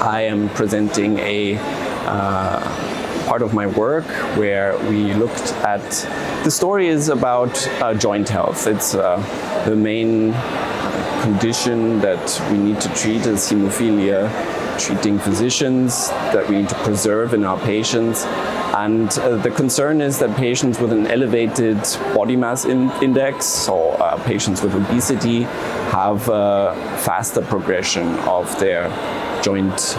I am presenting a part of my work where we looked at, the story is about joint health. It's the main condition that we need to treat is hemophilia, treating physicians that we need to preserve in our patients. And the concern is that patients with an elevated body mass index, so patients with obesity, have faster progression of their joint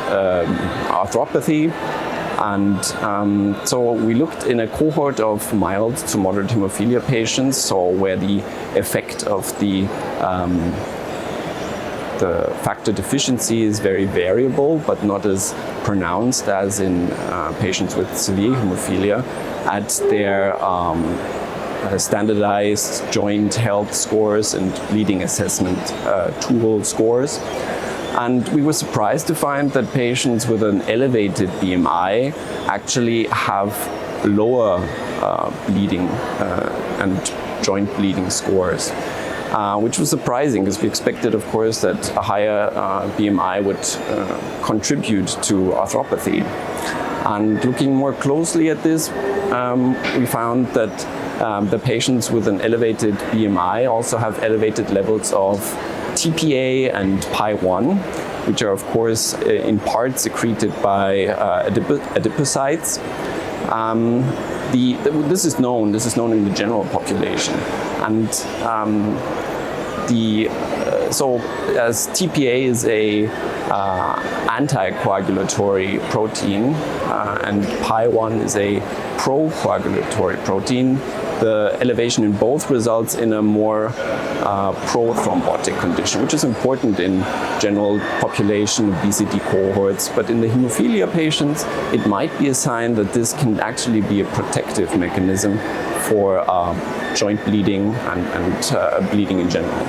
arthropathy. And so we looked in a cohort of mild to moderate hemophilia patients, so where the effect of the factor deficiency is very variable, but not as pronounced as in patients with severe hemophilia, at their standardized joint health scores and bleeding assessment tool scores. And we were surprised to find that patients with an elevated BMI actually have lower bleeding and joint bleeding scores, which was surprising because we expected, of course, that a higher BMI would contribute to arthropathy. And looking more closely at this, we found that the patients with an elevated BMI also have elevated levels of TPA and PI1, which are of course in part secreted by adipocytes. This is known in the general population, and so as TPA is a anticoagulatory protein and PI1 is a procoagulatory protein, the elevation in both results in a more prothrombotic condition, which is important in general population obesity cohorts. But in the hemophilia patients, it might be a sign that this can actually be a protective mechanism for joint bleeding and bleeding in general.